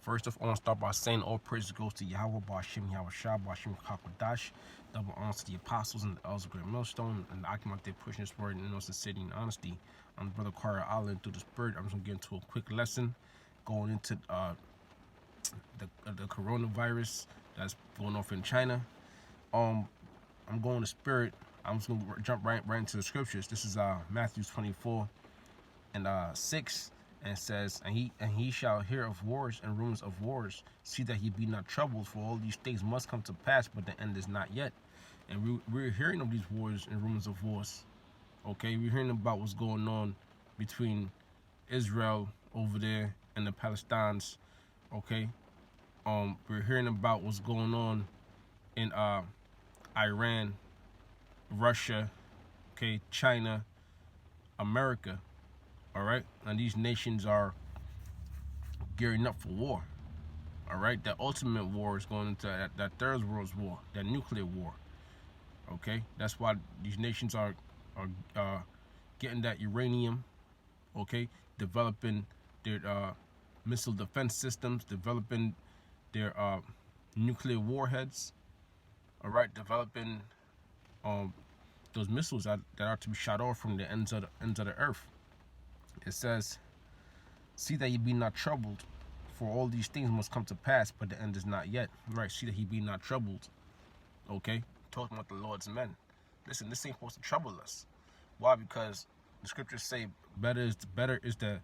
First off, I want to start by saying all praise goes to Yahweh, Bashim, Yahweh Shah, Bashim, Kakwadash. Double honors to the apostles and the elders of Great Millstone, and the Akimat they pushing this word in sincerity and honesty. I'm Brother Carter Island through the Spirit. I'm just going to get into a quick lesson going into the coronavirus that's going off in China. I'm going to Spirit. I'm just going to jump right into the scriptures. This is Matthew 24 and 6. And it says, and he shall hear of wars and rumors of wars. See that he be not troubled, for all these things must come to pass, but the end is not yet. And we're hearing of these wars and rumors of wars. Okay, we're hearing about what's going on between Israel over there and the Palestinians. Okay, we're hearing about what's going on in Iran, Russia, okay, China, America. All right, and these nations are gearing up for war. All right, that ultimate war is going into that third world war, that nuclear war. Okay, that's why these nations are getting that uranium. Okay, developing their missile defense systems, developing their nuclear warheads. All right, developing those missiles that are to be shot off from the ends of the earth. It says, see that ye be not troubled, for all these things must come to pass, but the end is not yet. Right, see that he be not troubled. Okay, talking about the Lord's men. Listen, this ain't supposed to trouble us. Why? Because the scriptures say better is the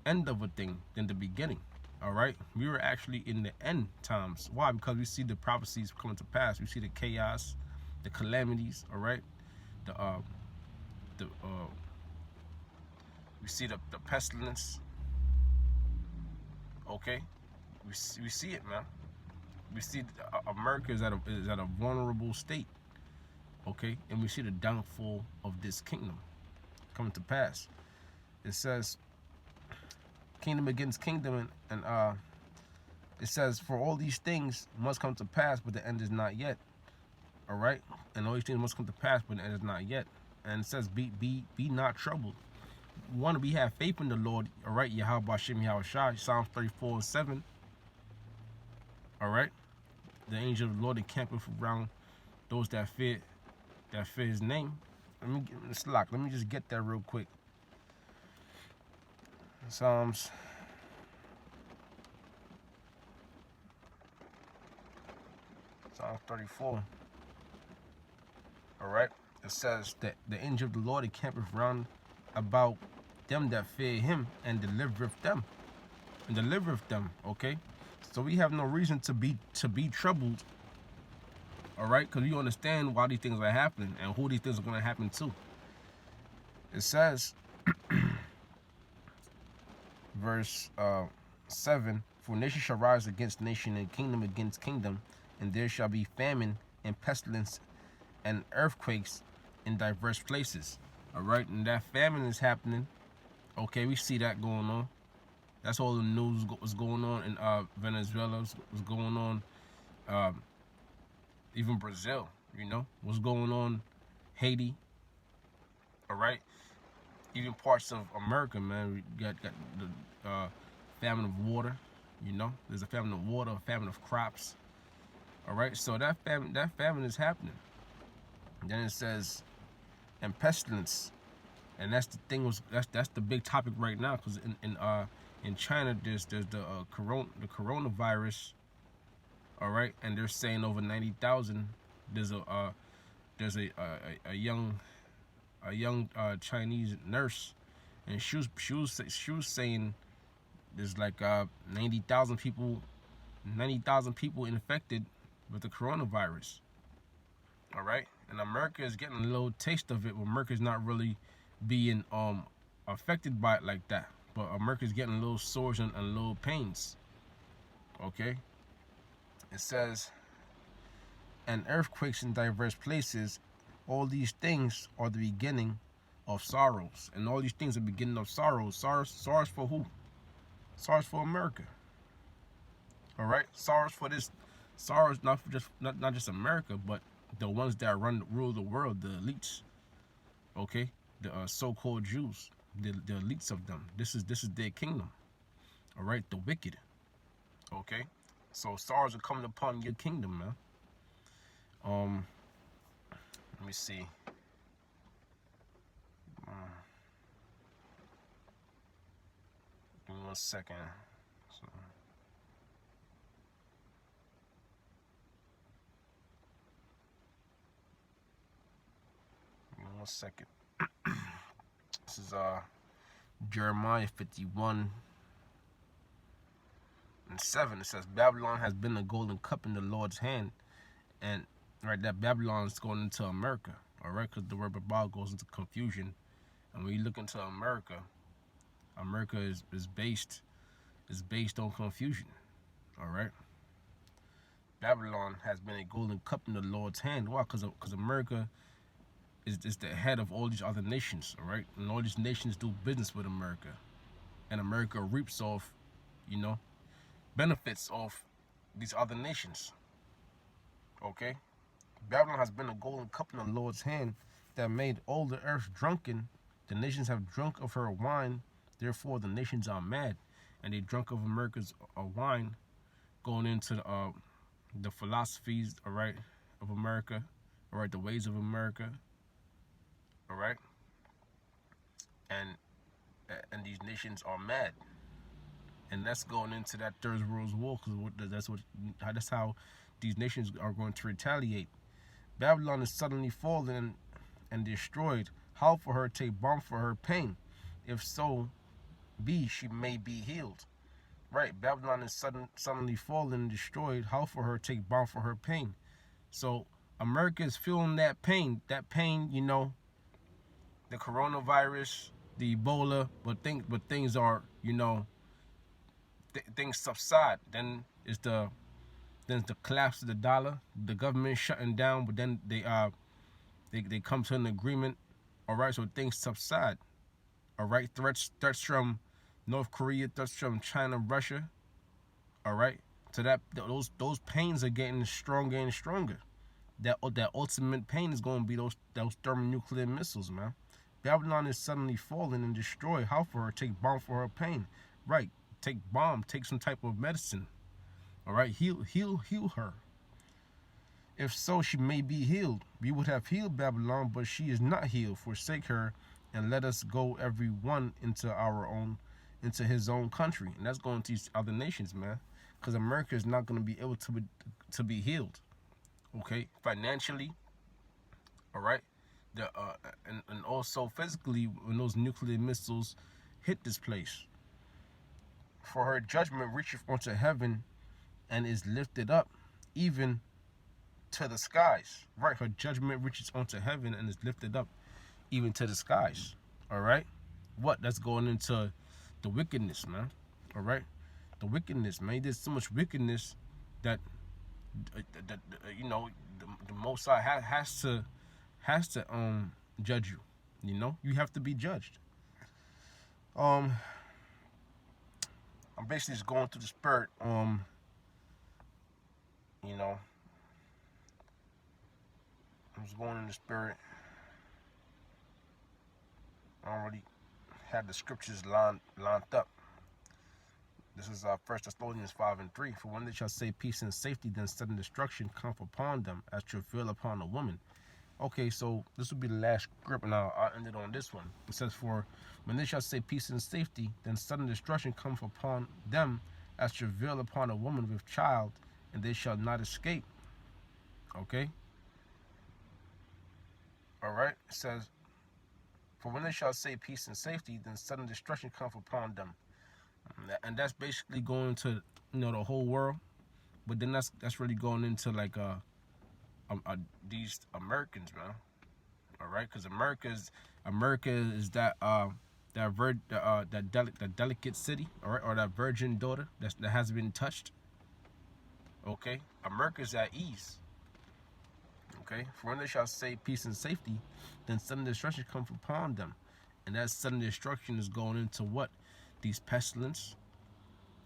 end of a thing than the beginning. All right, we were actually in the end times. Why? Because we see the prophecies coming to pass. We see the chaos, the calamities. All right, the we see the pestilence. Okay, we see it, man. We see America is at a vulnerable state. Okay, and we see the downfall of this kingdom coming to pass. It says, kingdom against kingdom, and it says, for all these things must come to pass, but the end is not yet. All right, and all these things must come to pass, but the end is not yet. And it says, be not troubled. One, we have faith in the Lord. All right, Yahweh Bashim Yahweh Shah, Psalms 34 and 7. All right, the angel of the Lord encampeth around those that fear his name. Let me just get that real quick. Psalms 34. All right, it says that the angel of the Lord encampeth round about them that fear him, and delivereth them. Okay, so we have no reason to be troubled. All right, because we understand why these things are happening and who these things are going to happen to. It says, verse 7, for nation shall rise against nation, and kingdom against kingdom, and there shall be famine and pestilence and earthquakes in diverse places. All right, and that famine is happening. Okay, we see that going on. That's all the news was going on in Venezuela, was going on, even Brazil, you know, what's going on, Haiti. All right, even parts of America, man, we got the famine of water. You know, there's a famine of water, a famine of crops. All right, so that famine is happening. And then it says, and pestilence, and that's the thing, that's the big topic right now, because in China there's the coronavirus. All right, and they're saying over 90,000. There's a young Chinese nurse, and she was saying there's like 90,000 people infected with the coronavirus. All right, and America is getting a little taste of it, but America's not really being affected by it like that. But America's getting a little sores and little pains. Okay, it says, and earthquakes in diverse places. All these things are the beginning of sorrows, and all these things are the beginning of sorrows. Sorrows for who? Sorrows for America. All right, sorrows for this. Sorrows not just America, but the ones that rule the world, the elites. Okay, the so-called Jews, the elites of them. This is their kingdom. All right, the wicked. Okay, so stars are coming upon your kingdom, man. Let me see. Give me 1 second. So, give me 1 second. This is Jeremiah 51:7. It says, Babylon has been a golden cup in the Lord's hand. And right, that Babylon is going into America. All right, because the word Babel goes into confusion. And when you look into America, America is based on confusion. All right. Babylon has been a golden cup in the Lord's hand. Why? Because America is the head of all these other nations. All right, and all these nations do business with America, and America reaps off, benefits off these other nations. Okay, Babylon has been a golden cup in the Lord's hand that made all the earth drunken. The nations have drunk of her wine. Therefore, the nations are mad, and they drunk of America's wine, going into the philosophies, all right, of America, all right, the ways of America, all right, and these nations are mad, and that's going into that Third World War, because that's how these nations are going to retaliate. Babylon is suddenly fallen and destroyed. How for her take balm for her pain? If so be she may be healed. Right, Babylon is suddenly fallen and destroyed. How for her take balm for her pain? So America is feeling that pain. That pain, the coronavirus, the Ebola, but things are, things subside. Then the collapse of the dollar, the government shutting down, but then they come to an agreement. All right, so things subside. All right, threats from North Korea, threats from China, Russia. All right, so those pains are getting stronger and stronger. That ultimate pain is going to be those thermonuclear missiles, man. Babylon is suddenly fallen and destroyed. How for her take balm for her pain? Right, take balm, take some type of medicine. All right, heal her. If so, she may be healed. We would have healed Babylon, but she is not healed. Forsake her, and let us go every one into his own country, and that's going to these other nations, man. Because America is not going to be able to be healed. Okay, financially. All right, and also physically when those nuclear missiles hit this place. For her judgment reacheth unto heaven, and is lifted up, even to the skies. Right, her judgment reaches unto heaven and is lifted up, even to the skies. All right, that's going into the wickedness, man. All right, the wickedness, man. There's so much wickedness that the Most High has to judge you. You have to be judged. I'm basically just going through the spirit. I'm just going in the spirit. I already had the scriptures lined up. This is 1 Thessalonians 5:3. For when they shall say peace and safety, then sudden destruction cometh upon them, as travail upon a woman. Okay, so this will be the last script, and I'll end it on this one. It says, for when they shall say peace and safety, then sudden destruction cometh upon them, as travail upon a woman with child, and they shall not escape. Okay? All right? It says, for when they shall say peace and safety, then sudden destruction cometh upon them. And that's basically going to, the whole world. But then that's really going into like these Americans, man. All right, because America is that delicate city, all right, or that virgin daughter that hasn't been touched. Okay, America's at ease. Okay, for when they shall say peace and safety, then sudden destruction comes upon them, and that sudden destruction is going into what? These pestilence.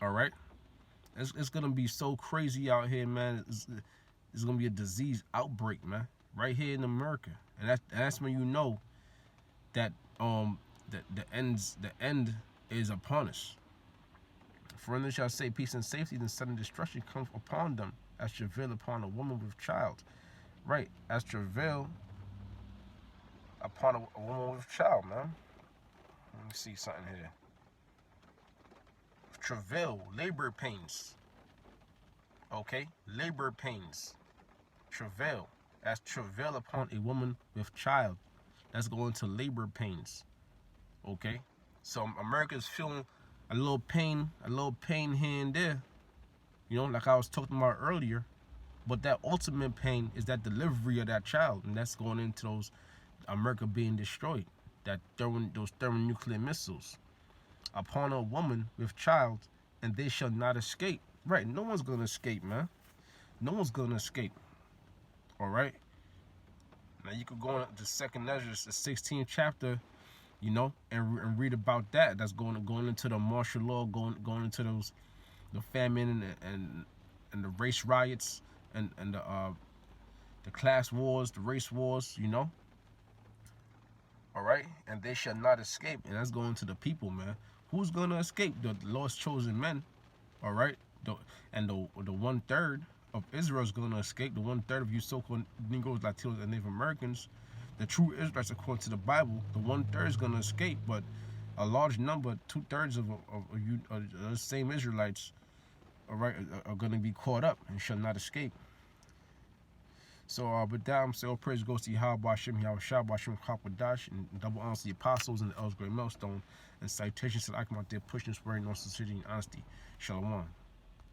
All right, it's gonna be so crazy out here, man. It's gonna be a disease outbreak, man, right here in America, and that's when you know that the end is upon us. For then shall say peace and safety, then sudden destruction comes upon them, as travail upon a woman with child. Right, as travail upon a woman with child, man. Let me see something here. Travail, labor pains. Okay, labor pains. Travail, as travail upon a woman with child. That's going to labor pains. Okay, so America's feeling a little pain here and there. You know, like I was talking about earlier. But that ultimate pain is that delivery of that child, and that's going into those America being destroyed, that those thermonuclear missiles upon a woman with child, and they shall not escape. Right? No one's gonna escape, man. No one's gonna escape. All right. Now you could go on to Second Ezra, the 16th chapter, you know, and read about that. That's going into the martial law, going into the famine and the race riots and the class wars, the race wars, you know. All right, and they shall not escape, and that's going to the people, man. Who's gonna escape? The Lord's chosen men. All right, the 1/3 of Israel is gonna escape. The 1/3 of you so-called Negroes, Latinos, and Native Americans, the true Israelites according to the Bible, the 1/3 is gonna escape, but a large number, 2/3 of you, the same Israelites, all right, are gonna be caught up and shall not escape. So, but that I'm saying, all praise goes to Yahweh Hashem, Yahweh Shah, Hashem, Kakwadash, and double honors to the apostles and the elders, great millstone, and salutations to the Akamot, they're pushing, swearing, no sincerity and honesty. Shalom.